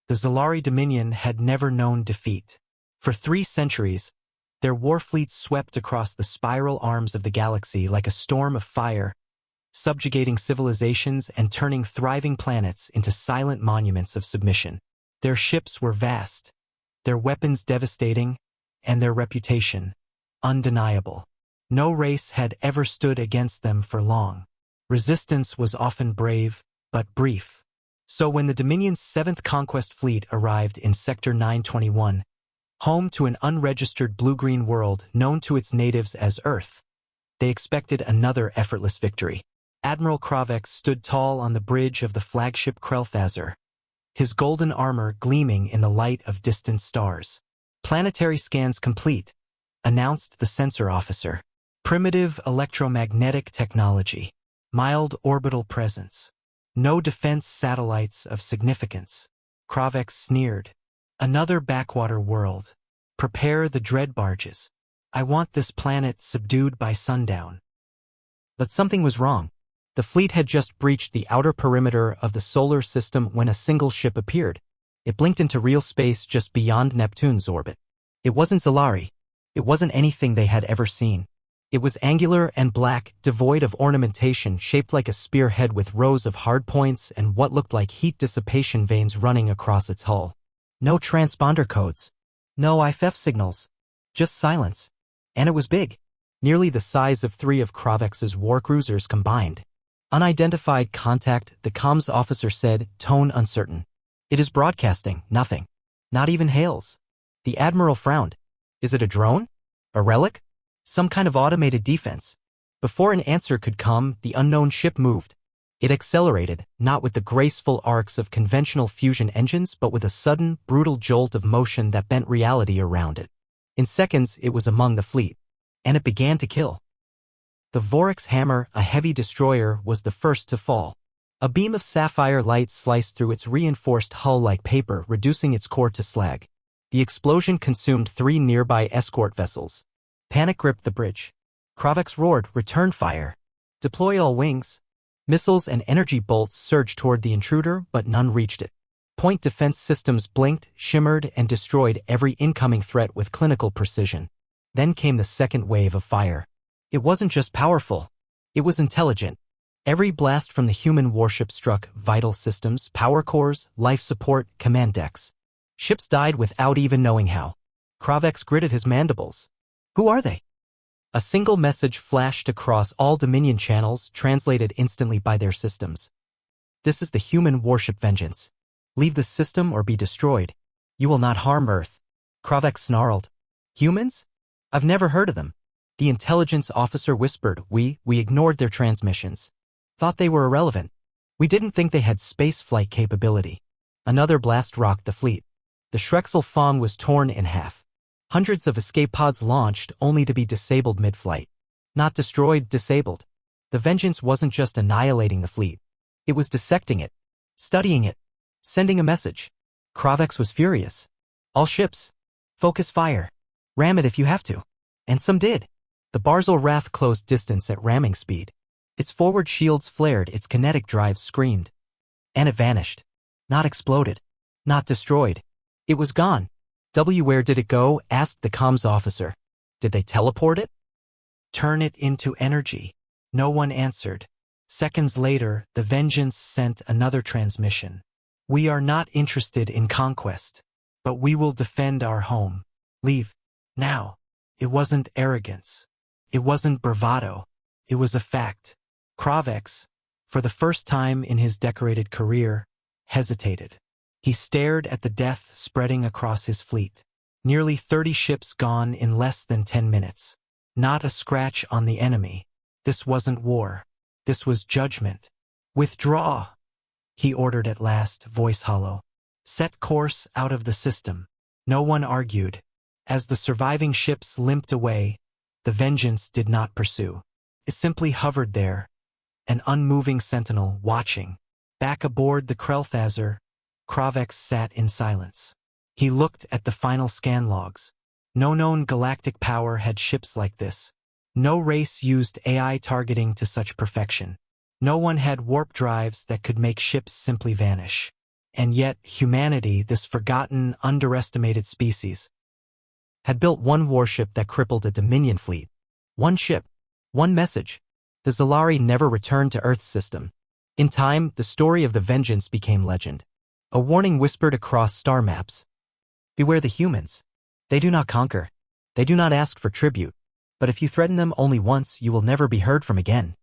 The Zelari Dominion had never known defeat. For 3 centuries, their war fleets swept across the spiral arms of the galaxy like a storm of fire, subjugating civilizations and turning thriving planets into silent monuments of submission. Their ships were vast, their weapons devastating, and their reputation undeniable. No race had ever stood against them for long. Resistance was often brave, but brief. So when the Dominion's 7th Conquest Fleet arrived in Sector 921, home to an unregistered blue-green world known to its natives as Earth, they expected another effortless victory. Admiral Kravex stood tall on the bridge of the flagship Krelthazar, his golden armor gleaming in the light of distant stars. "Planetary scans complete," announced the sensor officer. "Primitive electromagnetic technology. Mild orbital presence. No defense satellites of significance." Kravex sneered. "Another backwater world. Prepare the dread barges. I want this planet subdued by sundown." But something was wrong. The fleet had just breached the outer perimeter of the solar system when a single ship appeared. It blinked into real space just beyond Neptune's orbit. It wasn't Zelari. It wasn't anything they had ever seen. It was angular and black, devoid of ornamentation, shaped like a spearhead with rows of hardpoints and what looked like heat dissipation veins running across its hull. No transponder codes. No IFF signals. Just silence. And it was big. Nearly the size of 3 of Kravex's war cruisers combined. "Unidentified contact," the comms officer said, tone uncertain. "It is broadcasting, nothing. Not even hails." The admiral frowned. "Is it a drone? A relic? Some kind of automated defense?" Before an answer could come, the unknown ship moved. It accelerated, not with the graceful arcs of conventional fusion engines, but with a sudden, brutal jolt of motion that bent reality around it. In seconds, it was among the fleet. And it began to kill. The Vorix hammer, a heavy destroyer, was the first to fall. A beam of sapphire light sliced through its reinforced hull like paper, reducing its core to slag. The explosion consumed 3 nearby escort vessels. Panic gripped the bridge. Kravex roared, "Return fire! Deploy all wings!" Missiles and energy bolts surged toward the intruder, but none reached it. Point defense systems blinked, shimmered, and destroyed every incoming threat with clinical precision. Then came the second wave of fire. It wasn't just powerful. It was intelligent. Every blast from the human warship struck vital systems, power cores, life support, command decks. Ships died without even knowing how. Kravex gritted his mandibles. "Who are they?" A single message flashed across all Dominion channels, translated instantly by their systems. "This is the human warship Vengeance. Leave the system or be destroyed. You will not harm Earth." Kravex snarled. "Humans? I've never heard of them." The intelligence officer whispered, We ignored their transmissions. Thought they were irrelevant. We didn't think they had space flight capability." Another blast rocked the fleet. The Shrexel Fawn was torn in half. Hundreds of escape pods launched only to be disabled mid-flight. Not destroyed, disabled. The Vengeance wasn't just annihilating the fleet. It was dissecting it, studying it, sending a message. Kravex was furious. "All ships, focus fire. Ram it if you have to." And some did. The Barzel Wrath closed distance at ramming speed. Its forward shields flared, its kinetic drive screamed. And it vanished. Not exploded. Not destroyed. It was gone. "Where did it go?" asked the comms officer. "Did they teleport it? Turn it into energy?" No one answered. Seconds later, the Vengeance sent another transmission. "We are not interested in conquest, but we will defend our home. Leave. Now." It wasn't arrogance. It wasn't bravado. It was a fact. Kravex, for the first time in his decorated career, hesitated. He stared at the death spreading across his fleet. Nearly 30 ships gone in less than 10 minutes. Not a scratch on the enemy. This wasn't war. This was judgment. "Withdraw," he ordered at last, voice hollow. "Set course out of the system." No one argued. As the surviving ships limped away, the Vengeance did not pursue. It simply hovered there, an unmoving sentinel watching. Back aboard the Krelthazar, Kravex sat in silence. He looked at the final scan logs. No known galactic power had ships like this. No race used AI targeting to such perfection. No one had warp drives that could make ships simply vanish. And yet, humanity, this forgotten, underestimated species, had built one warship that crippled a Dominion fleet. One ship. One message. The Zelari never returned to Earth's system. In time, the story of the vengeance became legend. A warning whispered across star maps. Beware the humans. They do not conquer. They do not ask for tribute. But if you threaten them only once, you will never be heard from again.